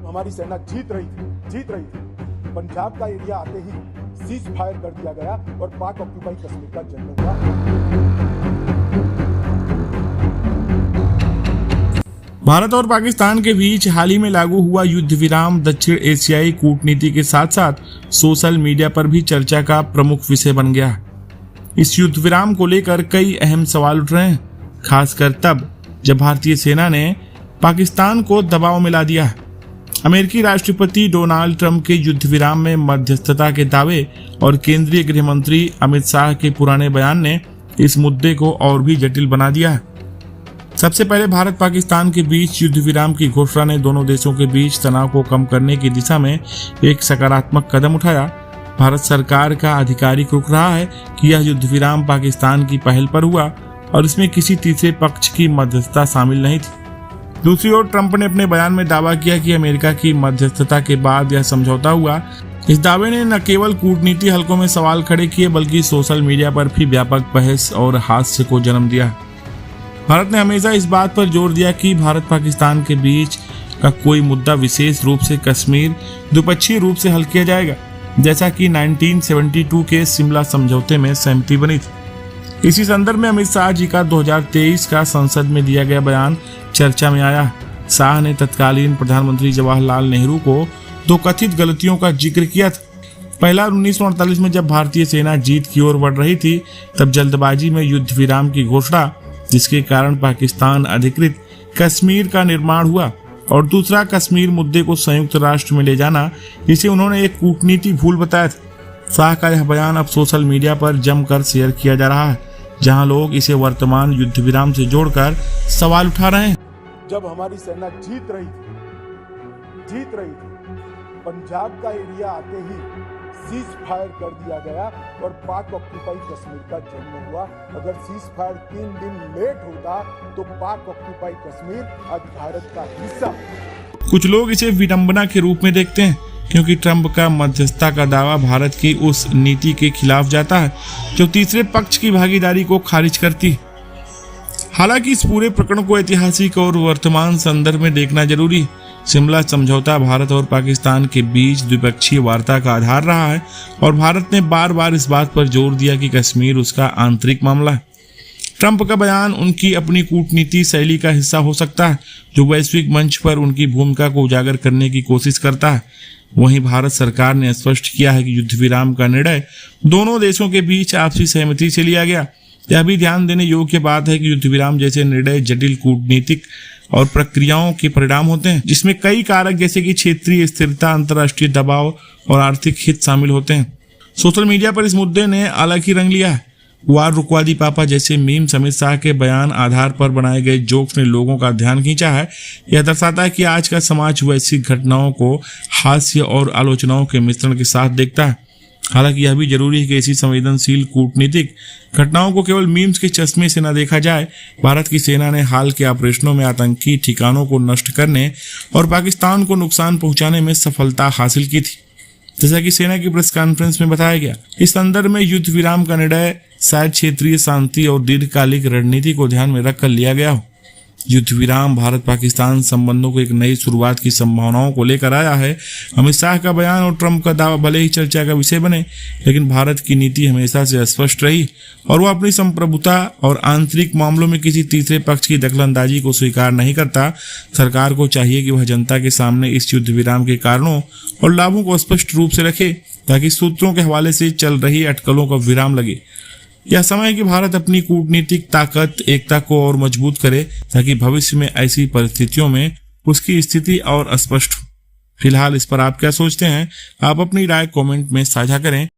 हमारी सेना जीत रही थी, पंजाब का एरिया आते ही सीज फायर कर दिया गया और पाक ऑक्यूपाई कश्मीर का जन्म हुआ। भारत और पाकिस्तान के बीच हाल ही में लागू हुआ युद्ध विराम दक्षिण एशियाई कूटनीति के साथ साथ सोशल मीडिया पर भी चर्चा का प्रमुख विषय बन गया। इस युद्ध विराम को लेकर कई अहम सवाल उठ रहे हैं, खासकर तब जब भारतीय सेना ने पाकिस्तान को दबाव में ला दिया। अमेरिकी राष्ट्रपति डोनाल्ड ट्रंप के युद्ध विराम में मध्यस्थता के दावे और केंद्रीय गृह मंत्री अमित शाह के पुराने बयान ने इस मुद्दे को और भी जटिल बना दिया है। सबसे पहले भारत पाकिस्तान के बीच युद्ध विराम की घोषणा ने दोनों देशों के बीच तनाव को कम करने की दिशा में एक सकारात्मक कदम उठाया। भारत सरकार का आधिकारिक रुख रहा है कि यह युद्ध विराम पाकिस्तान की पहल पर हुआ और इसमें किसी तीसरे पक्ष की मध्यस्थता शामिल नहीं थी। दूसरी ओर ट्रंप ने अपने बयान में दावा किया कि अमेरिका की मध्यस्थता के बाद यह समझौता हुआ। इस दावे ने न केवल कूटनीति हलकों में सवाल खड़े किए बल्कि सोशल मीडिया पर भी व्यापक बहस और हास्य को जन्म दिया। भारत ने हमेशा इस बात पर जोर दिया कि भारत पाकिस्तान के बीच का कोई मुद्दा विशेष रूप से कश्मीर द्विपक्षीय रूप से हल किया जाएगा, जैसा कि 1972 के शिमला समझौते में सहमति बनी थी। इसी संदर्भ में अमित शाह जी का 2023 का संसद में दिया गया बयान चर्चा में आया। शाह ने तत्कालीन प्रधानमंत्री जवाहरलाल नेहरू को दो कथित गलतियों का जिक्र किया था। पहला, 1948 में जब भारतीय सेना जीत की ओर बढ़ रही थी तब जल्दबाजी में युद्ध विराम की घोषणा, जिसके कारण पाकिस्तान अधिकृत कश्मीर का निर्माण हुआ। और दूसरा, कश्मीर मुद्दे को संयुक्त राष्ट्र में ले जाना, जिसे उन्होंने एक कूटनीति भूल बताया था। शाह का यह बयान अब सोशल मीडिया पर जमकर शेयर किया जा रहा है, जहां लोग इसे वर्तमान युद्ध विराम से जोड़कर सवाल उठा रहे हैं। जब हमारी सेना जीत रही थी, पंजाब का एरिया आते ही सीज फायर कर दिया गया और पाक ऑक्यूपाई कश्मीर का जन्म हुआ। अगर सीज फायर 3 दिन लेट होता तो पाक ऑक्यूपाई कश्मीर आज भारत का हिस्सा। कुछ लोग इसे विडंबना के रूप में देखते हैं, क्योंकि ट्रंप का मध्यस्थता का दावा भारत की उस नीति के खिलाफ जाता है जो तीसरे पक्ष की भागीदारी को खारिज करती है। हालांकि इस पूरे प्रकरण को ऐतिहासिक और वर्तमान संदर्भ में देखना जरूरी है। शिमला समझौता भारत और पाकिस्तान के बीच द्विपक्षीय वार्ता का आधार रहा है और भारत ने बार बार इस बात पर जोर दिया कि कश्मीर उसका आंतरिक मामला है। ट्रंप का बयान उनकी अपनी कूटनीति शैली का हिस्सा हो सकता है, जो वैश्विक मंच पर उनकी भूमिका को उजागर करने की कोशिश करता है। वहीं भारत सरकार ने स्पष्ट किया है कि युद्ध विराम का निर्णय दोनों देशों के बीच आपसी सहमति से लिया गया। यह भी ध्यान देने योग्य बात है कि युद्ध विराम जैसे निर्णय जटिल कूटनीतिक और प्रक्रियाओं के परिणाम होते हैं, जिसमें कई कारक जैसे कि क्षेत्रीय स्थिरता, अंतर्राष्ट्रीय दबाव और आर्थिक हित शामिल होते हैं। सोशल मीडिया पर इस मुद्दे ने अलग ही रंग लिया है। वार रुकवा दी पापा जैसे मीम्स, अमित शाह के बयान आधार पर बनाए गए जोक्स ने लोगों का ध्यान खींचा है। यह दर्शाता है कि आज का समाज वैश्विक घटनाओं को हास्य और आलोचनाओं के मिश्रण के साथ देखता है। हालांकि यह भी जरूरी है कि ऐसी संवेदनशील कूटनीतिक घटनाओं को केवल मीम्स के चश्मे से न देखा जाए। भारत की सेना ने हाल के ऑपरेशनों में आतंकी ठिकानों को नष्ट करने और पाकिस्तान को नुकसान पहुंचाने में सफलता हासिल की थी, जैसा कि सेना की प्रेस कॉन्फ्रेंस में बताया गया। इस संदर्भ में युद्ध विराम का निर्णय शायद क्षेत्रीय शांति और दीर्घकालिक रणनीति को ध्यान में रखकर लिया गया हो। युद्ध विराम भारत पाकिस्तान संबंधों को एक नई शुरुआत की संभावनाओं को लेकर आया है। अमित शाह का बयान और ट्रंप का दावा भले ही चर्चा का विषय बने, लेकिन भारत की नीति हमेशा से स्पष्ट रही और वो अपनी संप्रभुता और आंतरिक मामलों में किसी तीसरे पक्ष की दखलंदाजी को स्वीकार नहीं करता। सरकार को चाहिए कि वह जनता के सामने इस युद्ध विराम के कारणों और लाभों को स्पष्ट रूप से रखे, ताकि सूत्रों के हवाले से चल रही अटकलों का विराम लगे। यह समय है कि भारत अपनी कूटनीतिक ताकत, एकता को और मजबूत करे, ताकि भविष्य में ऐसी परिस्थितियों में उसकी स्थिति और स्पष्ट हो। फिलहाल इस पर आप क्या सोचते हैं? आप अपनी राय कमेंट में साझा करें।